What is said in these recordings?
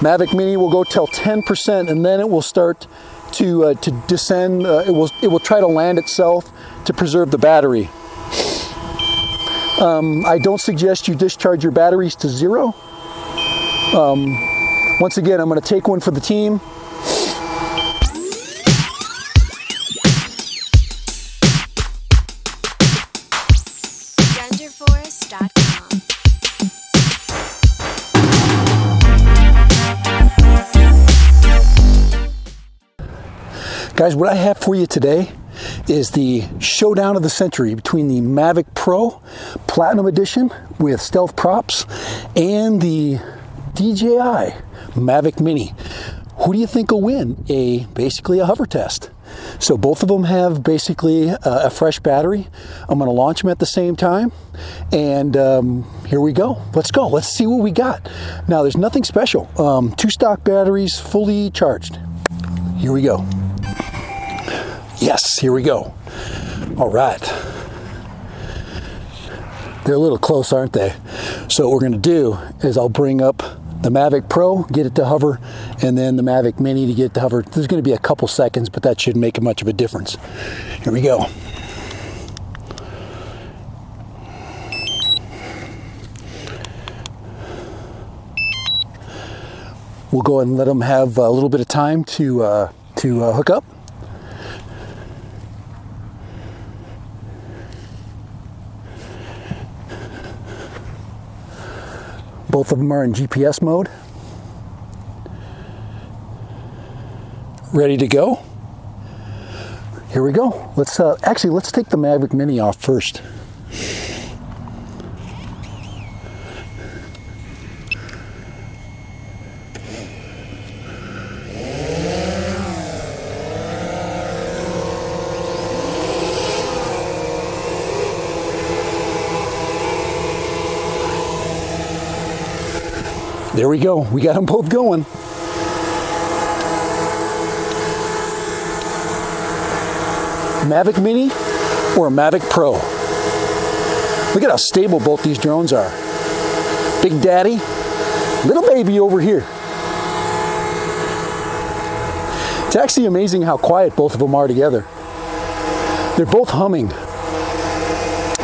Mavic Mini will go till 10%, and then it will start to descend. It will try to land itself to preserve the battery. I don't suggest you discharge your batteries to 0. Once again, I'm going to take one for the team. Guys, what I have for you today is the showdown of the century between the Mavic Pro Platinum Edition with stealth props and the DJI Mavic Mini. Who do you think will win basically a hover test? So both of them have basically a fresh battery. I'm going to launch them at the same time, and here we go. Let's go. Let's see what we got. Now, there's nothing special. 2 stock batteries, fully charged. Here we go. Yes, here we go. All right. They're a little close, aren't they? So what we're going to do is I'll bring up the Mavic Pro, get it to hover, and then the Mavic Mini to get it to hover. There's going to be a couple seconds, but that shouldn't make much of a difference. Here we go. We'll go ahead and let them have a little bit of time to hook up. Both of them are in GPS mode. Ready to go. Here we go. Let's take the Mavic Mini off first. There we go. We got them both going. Mavic Mini or a Mavic Pro? Look at how stable both these drones are. Big Daddy, little baby over here. It's actually amazing how quiet both of them are together. They're both humming.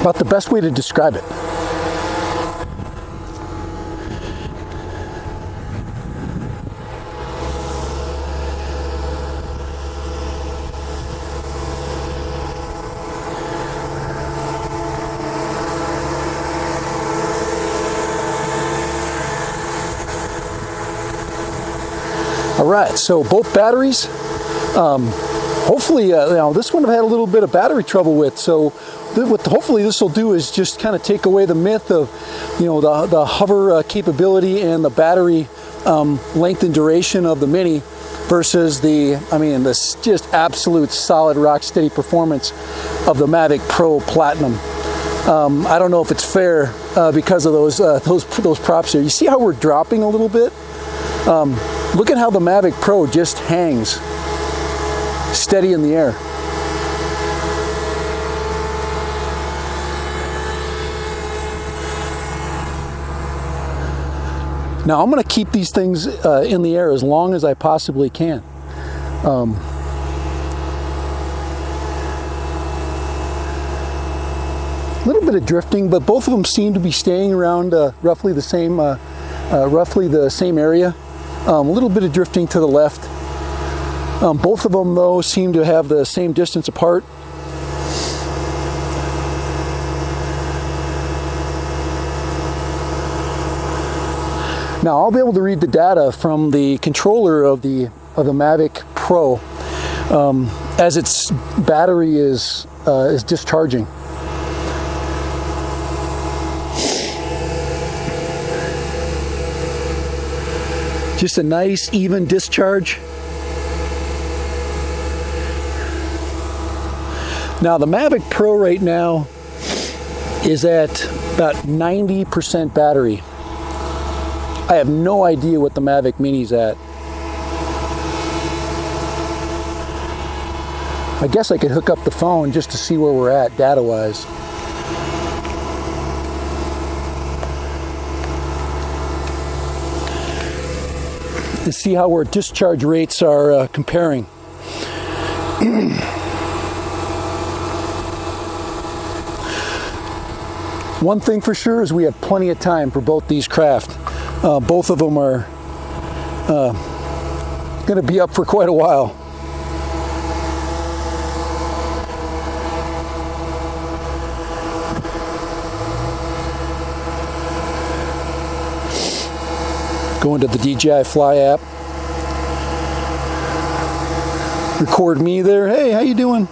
About the best way to describe it. All right, so both batteries, hopefully, this one I've had a little bit of battery trouble with, so what hopefully this will do is just kind of take away the myth of, the hover capability and the battery length and duration of the Mini versus this just absolute solid rock steady performance of the Mavic Pro Platinum. I don't know if it's fair because of those props here. You see how we're dropping a little bit? Look at how the Mavic Pro just hangs steady in the air. Now I'm going to keep these things in the air as long as I possibly can. A little bit of drifting, but both of them seem to be staying around roughly the same area. A little bit of drifting to the left. Both of them, though, seem to have the same distance apart. Now, I'll be able to read the data from the controller of the Mavic Pro as its battery is discharging. Just a nice, even discharge. Now, the Mavic Pro right now is at about 90% battery. I have no idea what the Mavic Mini's at. I guess I could hook up the phone just to see where we're at data-wise. to see how our discharge rates are comparing. One thing for sure is we have plenty of time for both these craft. Both of them are going to be up for quite a while. Go into the DJI Fly app. Record me there. Hey, how you doing?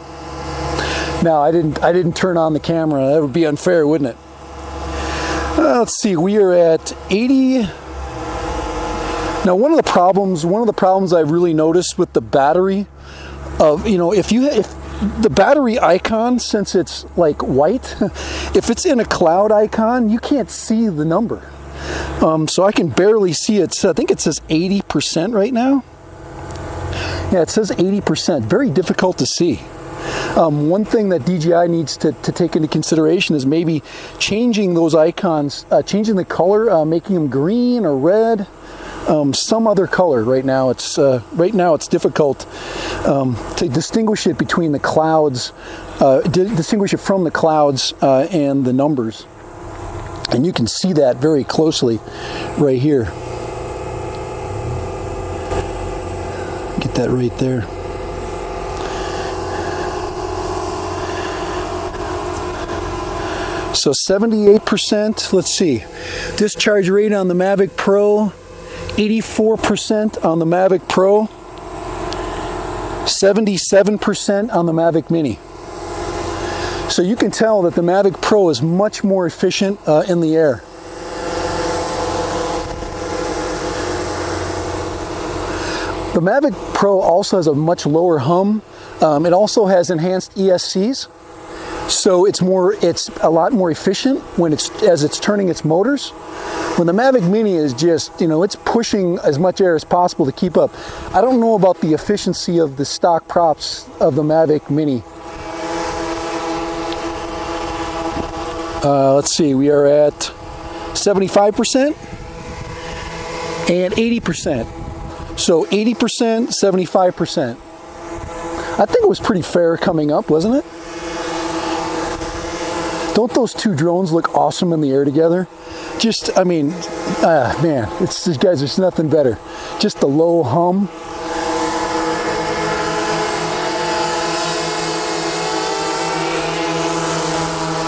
No, I didn't turn on the camera. That would be unfair, wouldn't it? Let's see. We are at 80. Now, one of the problems I've really noticed with the battery, if the battery icon, since it's like white, if it's in a cloud icon, you can't see the number. So I can barely see it. I think it says 80% right now. Yeah, it says 80%. Very difficult to see. One thing that DJI needs to take into consideration is maybe changing those icons, changing the color, making them green or red, some other color. Right now it's difficult to distinguish it between the clouds, distinguish it from the clouds and the numbers. And you can see that very closely right here. Get that right there. So 78%, let's see. Discharge rate on the Mavic Pro, 84% on the Mavic Pro, 77% on the Mavic Mini. So you can tell that the Mavic Pro is much more efficient in the air. The Mavic Pro also has a much lower hum. It also has enhanced ESCs, so it's a lot more efficient when as it's turning its motors. When the Mavic Mini is just, it's pushing as much air as possible to keep up. I don't know about the efficiency of the stock props of the Mavic Mini. Let's see, we are at 75% and 80%. So 80%, 75%. I think it was pretty fair coming up, wasn't it? Don't those two drones look awesome in the air together? Man, guys, there's nothing better. Just the low hum.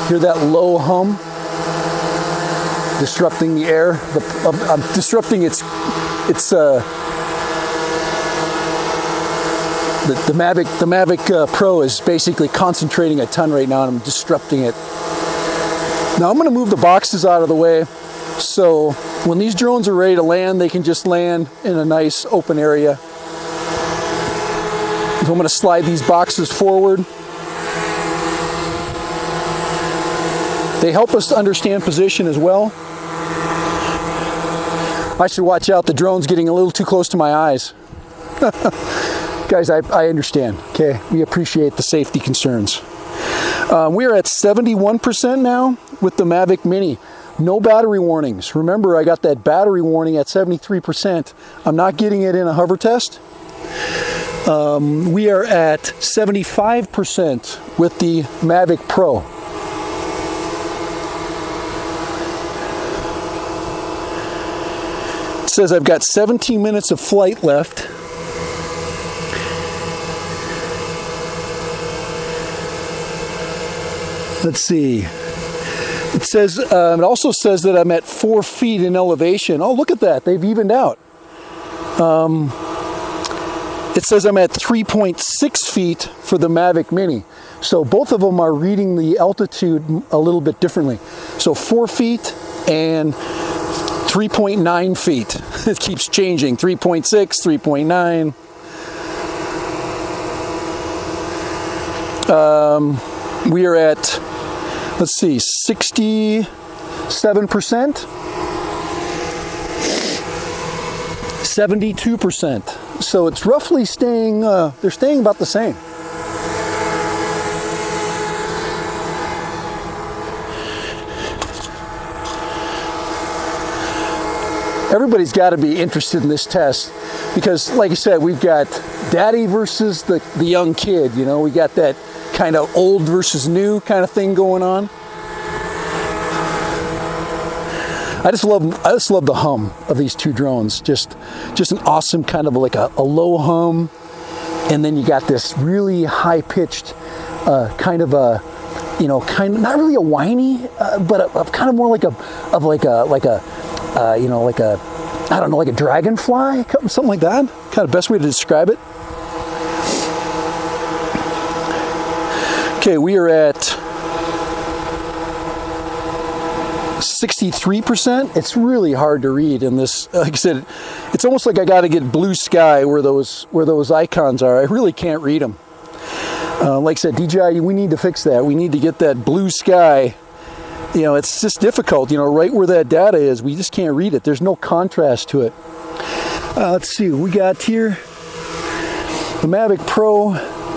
Hear that low hum? Disrupting the air. I'm disrupting its the Mavic Pro is basically concentrating a ton right now, and I'm disrupting it. Now I'm going to move the boxes out of the way, so when these drones are ready to land, they can just land in a nice open area. So I'm going to slide these boxes forward. They help us to understand position as well. I should watch out, the drone's getting a little too close to my eyes. Guys, I understand, okay? We appreciate the safety concerns. We are at 71% now with the Mavic Mini. No battery warnings. Remember, I got that battery warning at 73%. I'm not getting it in a hover test. We are at 75% with the Mavic Pro. It says I've got 17 minutes of flight left. Let's see. It says, it also says that I'm at 4 feet in elevation. Oh, look at that. They've evened out. It says I'm at 3.6 feet for the Mavic Mini. So both of them are reading the altitude a little bit differently. So 4 feet and 3.9 feet. It keeps changing. 3.6, 3.9. We are at, let's see, 67%. 72%. So it's roughly staying, they're staying about the same. everybody's got to be interested in this test because, like I said, we've got daddy versus the young kid. You know, we got that kind of old versus new kind of thing going on. I just love the hum of these two drones. Just an awesome kind of like a low hum, and then you got this really high pitched kind of a, you know, kind of not really a whiny, but a kind of more like a you know, like a, I don't know, like a dragonfly, something like that. Kind of best way to describe it. Okay, we are at 63%. It's really hard to read in this. Like I said, it's almost like I got to get blue sky where those icons are. I really can't read them. Like I said, DJI, we need to fix that. We need to get that blue sky. You know, it's just difficult. You know, right where that data is, we just can't read it. There's no contrast to it. Let's see what we got here. The Mavic Pro,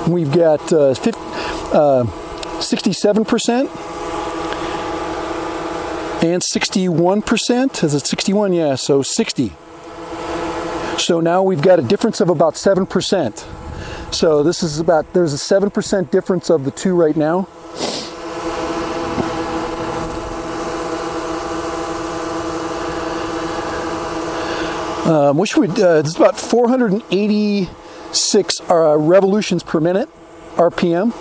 we've got 67%. And 61%, is it 61? Yeah, so 60. So now we've got a difference of about 7%. So this is about, there's a 7% difference of the two right now. Which would, it's about 486 revolutions per minute, RPM.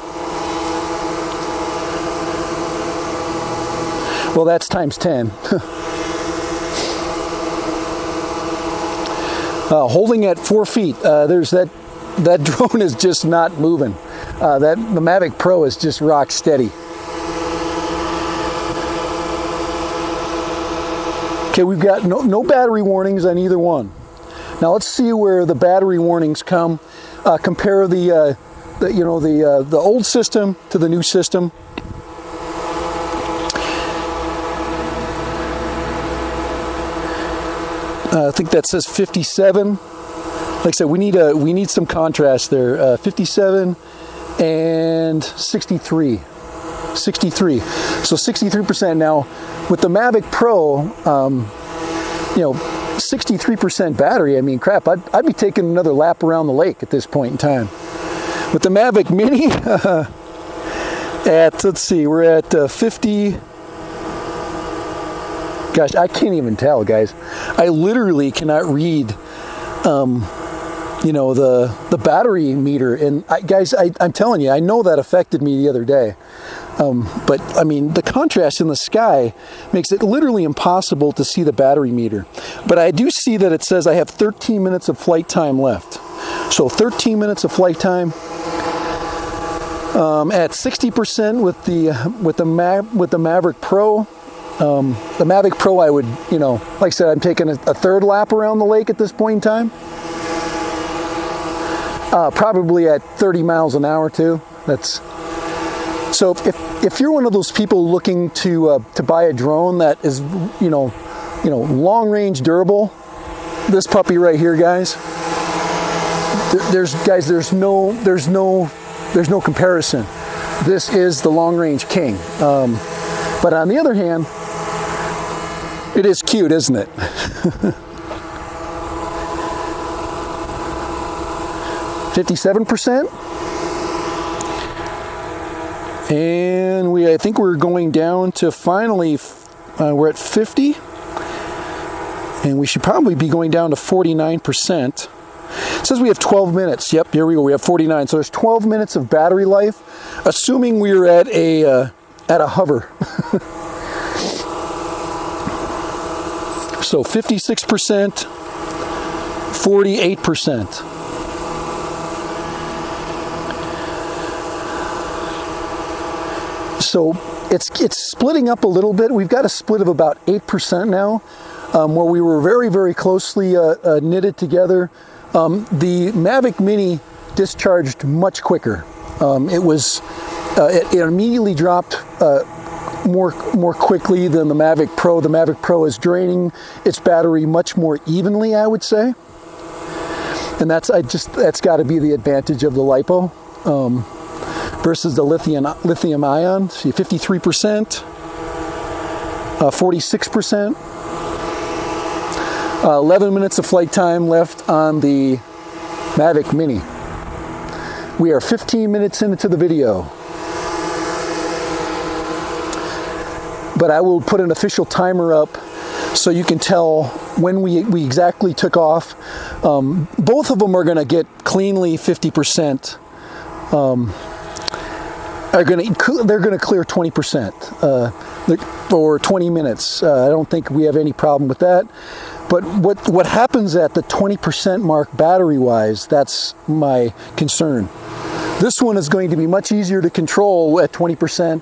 Well, that's times 10. Holding at 4 feet, there's that drone is just not moving. The Mavic Pro is just rock steady. Okay, we've got no battery warnings on either one. Now let's see where the battery warnings come. Compare the old system to the new system. I think that says 57. Like I said, we need some contrast there. 57 and 63. 63. So 63%. Now with the Mavic Pro, 63% battery. I mean, crap, I'd be taking another lap around the lake at this point in time. With the Mavic Mini, let's see, we're at 50. Gosh, I can't even tell, guys. I literally cannot read, the battery meter. And I'm telling you, I know that affected me the other day. But I mean, the contrast in the sky makes it literally impossible to see the battery meter. But I do see that it says I have 13 minutes of flight time left. So 13 minutes of flight time. At 60% with the Mavic Pro. The Mavic Pro, I would, like I said, I'm taking a third lap around the lake at this point in time. Probably at 30 miles an hour too. So if you're one of those people looking to buy a drone that is, long range durable, this puppy right here, guys. There's no comparison. This is the long range king. But on the other hand, it is cute, isn't it? $57%. And I think we're going down to finally, we're at 50. And we should probably be going down to 49%. It says we have 12 minutes. Yep, here we go. We have 49. So there's 12 minutes of battery life, assuming we are at a hover. So 56%, 48%. So it's splitting up a little bit. We've got a split of about 8% now, where we were very, very closely knitted together. The Mavic Mini discharged much quicker. It immediately dropped more quickly than the Mavic Pro. The Mavic Pro is draining its battery much more evenly, I would say, and that's got to be the advantage of the LiPo versus the lithium ion. See, 53%, 46%. 11 minutes of flight time left on the Mavic Mini. We are 15 minutes into the video. But I will put an official timer up so you can tell when we exactly took off. Both of them are going to get cleanly 50%. They're going to clear 20% or 20 minutes. I don't think we have any problem with that. But what happens at the 20% mark battery-wise, that's my concern. This one is going to be much easier to control at 20%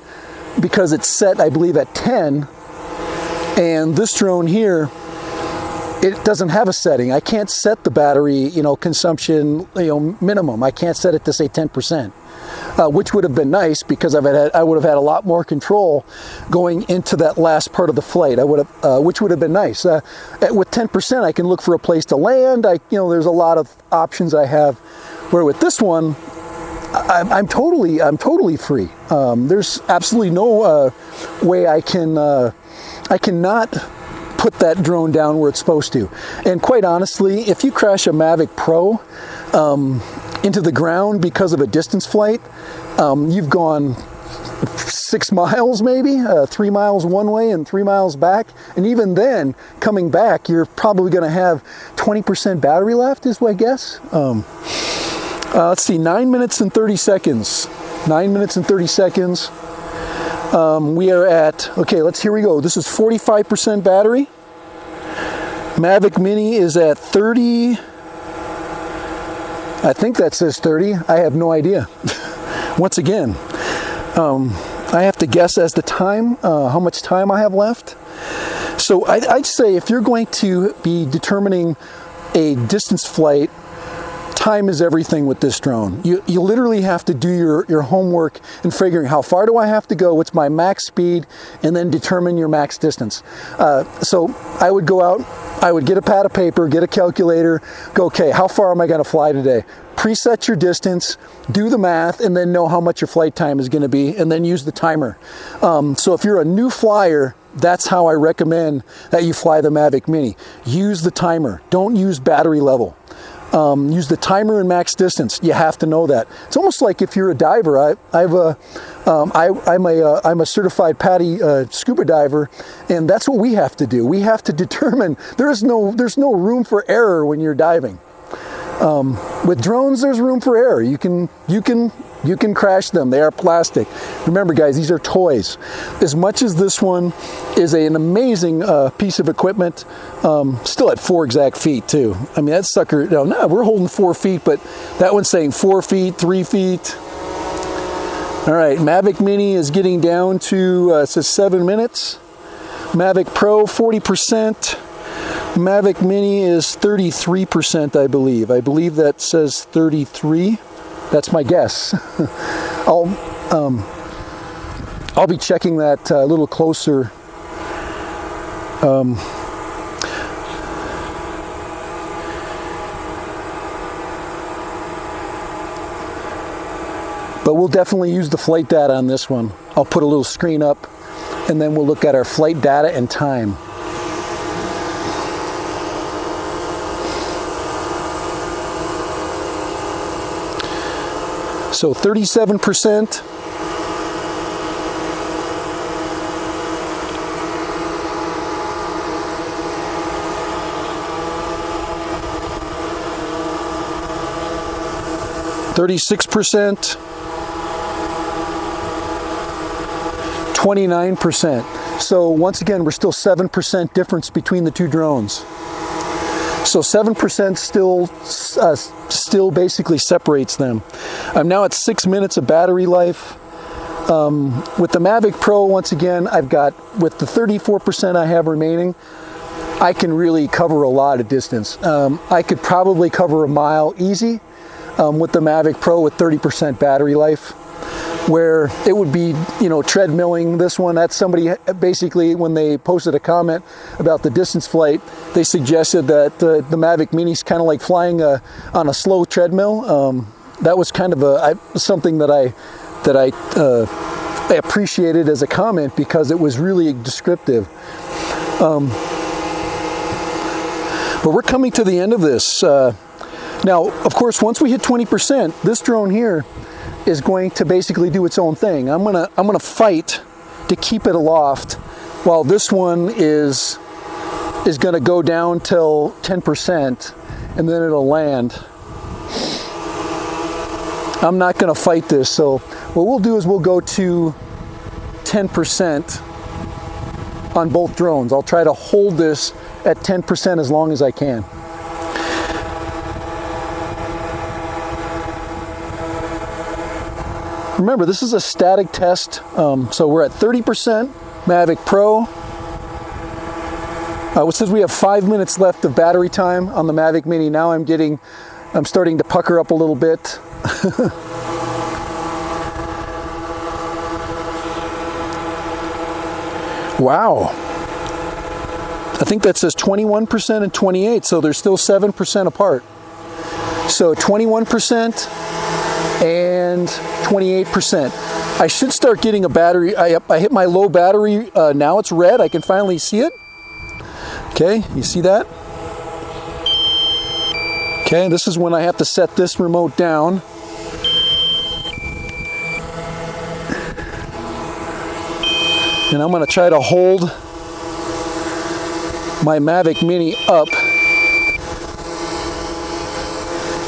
because it's set, I believe, at 10. And this drone here, it doesn't have a setting. I can't set the battery, consumption, minimum. I can't set it to say 10%. Which would have been nice because I would have had a lot more control going into that last part of the flight. Which would have been nice. With 10%, I can look for a place to land. There's a lot of options I have. Where with this one, I'm totally free. There's absolutely no way I cannot put that drone down where it's supposed to. And quite honestly, if you crash a Mavic Pro into the ground because of a distance flight, you've gone 6 miles maybe, 3 miles one way and 3 miles back. And even then, coming back, you're probably going to have 20% battery left is my guess. Let's see, 9 minutes and 30 seconds. 9 minutes and 30 seconds. We are at, here we go. This is 45% battery. Mavic Mini is at 30. I think that says 30. I have no idea. Once again, I have to guess as the time, how much time I have left. So I'd say if you're going to be determining a distance flight, time is everything with this drone. You literally have to do your homework and figuring how far do I have to go, what's my max speed, and then determine your max distance. So I would go out, I would get a pad of paper, get a calculator, go, okay, how far am I going to fly today? Preset your distance, do the math, and then know how much your flight time is going to be, and then use the timer. So if you're a new flyer, that's how I recommend that you fly the Mavic Mini. Use the timer. Don't use battery level. Use the timer and max distance. You have to know that. It's almost like if you're a diver. I'm a certified PADI scuba diver, and that's what we have to do. We have to determine. There's no room for error when you're diving. With drones, there's room for error. You can crash them. They are plastic. Remember, guys, these are toys. As much as this one is an amazing piece of equipment, still at 4 exact feet too. I mean, that sucker, no, we're holding 4 feet, but that one's saying 4 feet, 3 feet. All right, Mavic Mini is getting down to, it says 7 minutes. Mavic Pro, 40%. Mavic Mini is 33%, I believe. I believe that says 33. That's my guess. I'll be checking that a little closer. But we'll definitely use the flight data on this one. I'll put a little screen up, and then we'll look at our flight data and time. So 37%. %, 29%. So once again, we're still 7% difference between the two drones. So 7% still basically separates them. I'm now at 6 minutes of battery life. With the Mavic Pro, once again, I've got, with the 34% I have remaining, I can really cover a lot of distance. I could probably cover a mile easy with the Mavic Pro with 30% battery life. Where it would be, treadmilling this one. That's somebody basically, when they posted a comment about the distance flight, they suggested that the Mavic Mini's kind of like flying on a slow treadmill. That was kind of something that I appreciated as a comment because it was really descriptive. But we're coming to the end of this. Now, of course, once we hit 20%, this drone here is going to basically do its own thing. I'm gonna fight to keep it aloft, while this one is gonna go down till 10%, and then it'll land. I'm not gonna fight this, so what we'll do is we'll go to 10% on both drones. I'll try to hold this at 10% as long as I can. Remember, this is a static test, so we're at 30% Mavic Pro. It says we have 5 minutes left of battery time on the Mavic Mini. Now I'm starting to pucker up a little bit. Wow. I think that says 21% and 28%, so they're still 7% apart. So 21% and 28%. I should start getting a battery. I hit my low battery. Now it's red. I can finally see it. Okay, you see that? Okay, this is when I have to set this remote down. And I'm going to try to hold my Mavic Mini up.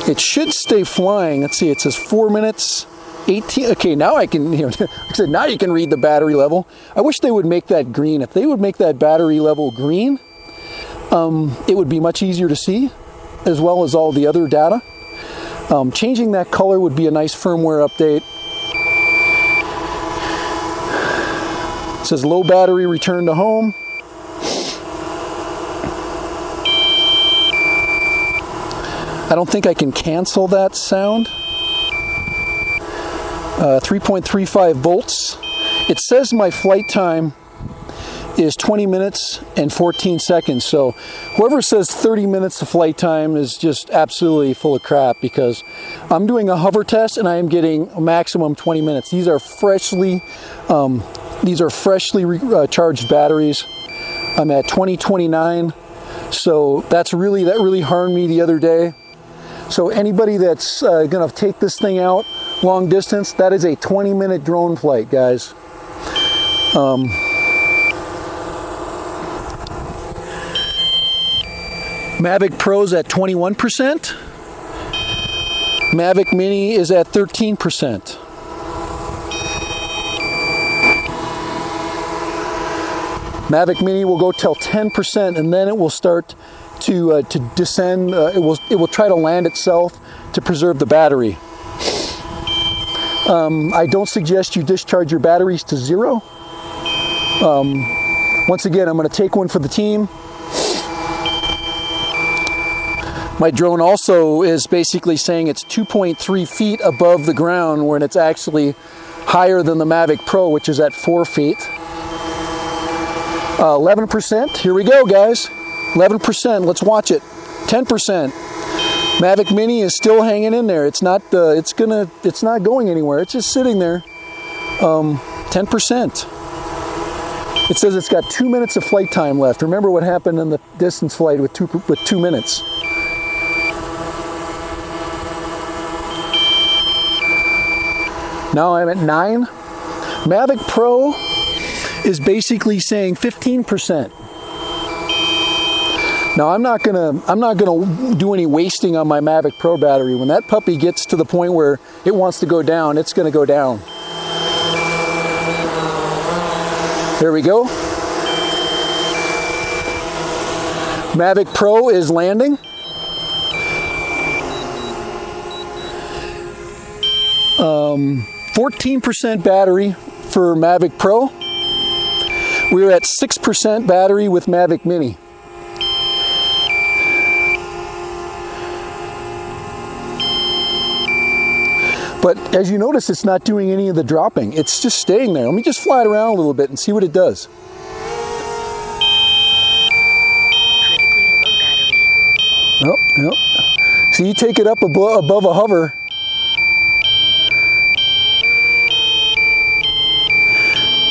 It should stay flying. Let's see, it says 4 minutes, 18. Okay, now I can, like I said, now you can read the battery level. I wish they would make that green. If they would make that battery level green, it would be much easier to see, as well as all the other data. Changing that color would be a nice firmware update. It says low battery, return to home. I don't think I can cancel that sound. 3.35 volts. It says my flight time is 20 minutes and 14 seconds. So whoever says 30 minutes of flight time is just absolutely full of crap, because I'm doing a hover test and I am getting a maximum 20 minutes. These are freshly charged batteries. I'm at 2029. So that really harmed me the other day. So anybody that's gonna take this thing out long distance, that is a 20-minute drone flight, guys. Mavic Pro's at 21%. Mavic Mini is at 13%. Mavic Mini will go till 10%, and then it will start to descend. It will try to land itself to preserve the battery. I don't suggest you discharge your batteries to zero. Once again, I'm going to take one for the team. My drone also is basically saying it's 2.3 feet above the ground, when it's actually higher than the Mavic Pro, which is at 4 feet. 11%. Here we go, guys. 11%. Let's watch it. 10%. Mavic Mini is still hanging in there. It's not going anywhere. It's just sitting there. 10%. It says it's got 2 minutes of flight time left. Remember what happened in the distance flight with 2 minutes. Now I'm at 9. Mavic Pro is basically saying 15%. Now I'm not gonna do any wasting on my Mavic Pro battery. When that puppy gets to the point where it wants to go down, it's gonna go down. There we go. Mavic Pro is landing. 14% battery for Mavic Pro. We're at 6% battery with Mavic Mini. But as you notice, it's not doing any of the dropping. It's just staying there. Let me just fly it around a little bit and see what it does. Oh, no. So you take it up above a hover.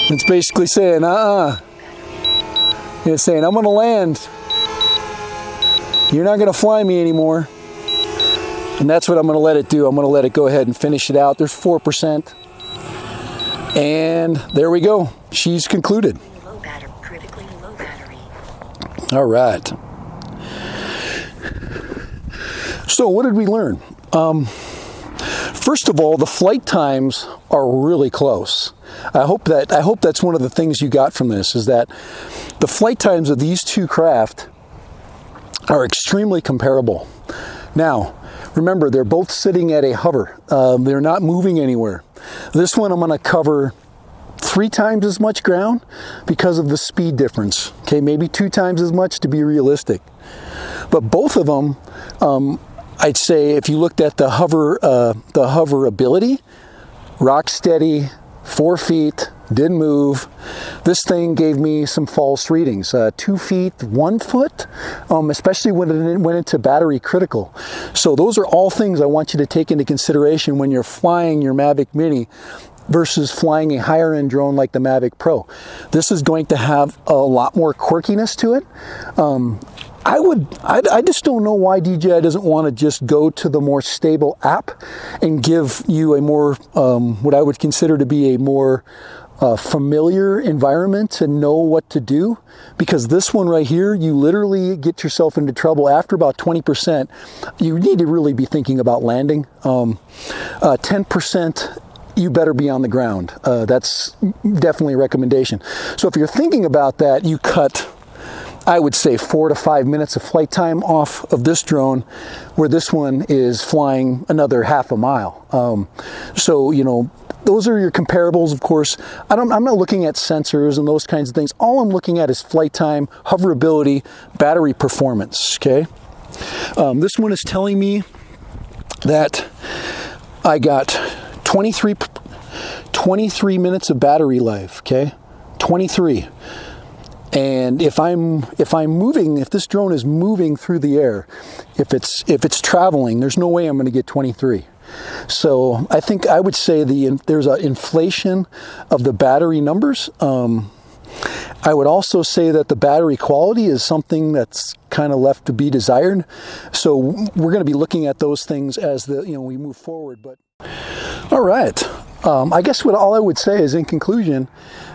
It's basically saying, It's saying, I'm going to land. you're not going to fly me anymore. And that's what I'm going to let it do. I'm going to let it go ahead and finish it out. There's 4%. And there we go. She's concluded. Low battery, critically low battery. All right. So what did we learn? First of all, the flight times are really close. I hope that's one of the things you got from this, is that the flight times of these two craft are extremely comparable. Now, remember, they're both sitting at a hover. They're not moving anywhere. This one I'm going to cover 3 times as much ground because of the speed difference. Okay, maybe 2 times as much to be realistic. But both of them, I'd say if you looked at the hoverability, rock steady, 4 feet, didn't move. This thing gave me some false readings. 2 feet, 1 foot, especially when it went into battery critical. So those are all things I want you to take into consideration when you're flying your Mavic Mini versus flying a higher end drone like the Mavic Pro. This is going to have a lot more quirkiness to it. I just don't know why DJI doesn't want to just go to the more stable app and give you a more, what I would consider to be a more familiar environment to know what to do. Because this one right here, you literally get yourself into trouble after about 20%. You need to really be thinking about landing. 10%, you better be on the ground. That's definitely a recommendation. So if you're thinking about that, you cut, I would say, 4 to 5 minutes of flight time off of this drone, where this one is flying another half a mile. So, you know, those are your comparables, of course. I'm not looking at sensors and those kinds of things. All I'm looking at is flight time, hoverability, battery performance, okay? This one is telling me that I got 23 minutes of battery life, okay? 23. And if this drone is moving through the air, if it's traveling, there's no way I'm going to get 23. So I think I would say there's an inflation of the battery numbers. I would also say that the battery quality is something that's kind of left to be desired. So we're going to be looking at those things as we move forward. But all right, I guess all I would say is, in conclusion,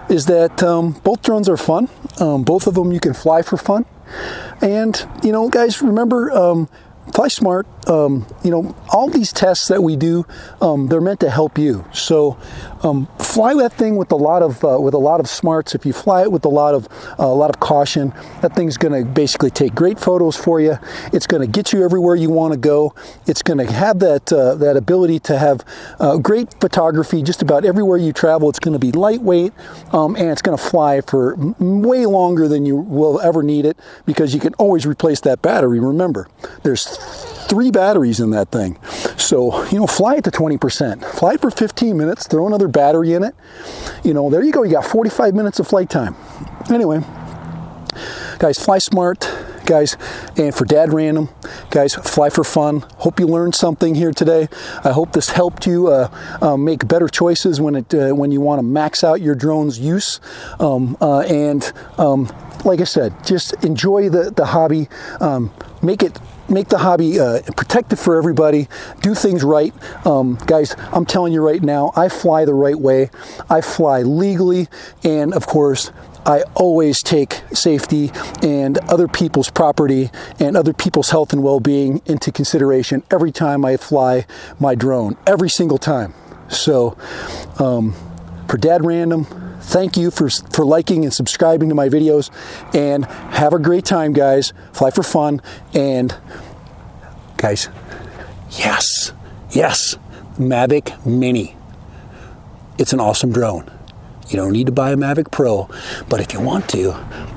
is that both drones are fun. Both of them you can fly for fun. And, guys, remember, fly smart. All these tests that we do, they're meant to help you. So fly that thing with a lot of smarts. If you fly it with a lot of caution, that thing's going to basically take great photos for you. It's going to get you everywhere you want to go. It's going to have that ability to have great photography just about everywhere you travel. It's going to be lightweight, and it's going to fly for way longer than you will ever need it, because you can always replace that battery. Remember, there's 3 batteries in that thing. So, fly it to 20%. Fly it for 15 minutes, throw another battery in it. There you go. You got 45 minutes of flight time. Anyway, guys, fly smart. Guys, and for Dad Random, guys, fly for fun. Hope you learned something here today. I hope this helped you make better choices when you want to max out your drone's use. Like I said, just enjoy the hobby. Make the hobby protected for everybody. Do things right. Guys, I'm telling you right now, I fly the right way. I fly legally, and of course, I always take safety and other people's property and other people's health and well-being into consideration every time I fly my drone, every single time. So, for Dad Random, thank you for liking and subscribing to my videos, and have a great time, guys. Fly for fun. And guys, yes, Mavic Mini. It's an awesome drone. You don't need to buy a Mavic Pro, but if you want to,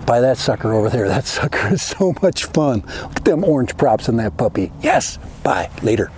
buy that sucker over there. That sucker is so much fun. Look at them orange props on that puppy. Yes, bye, later.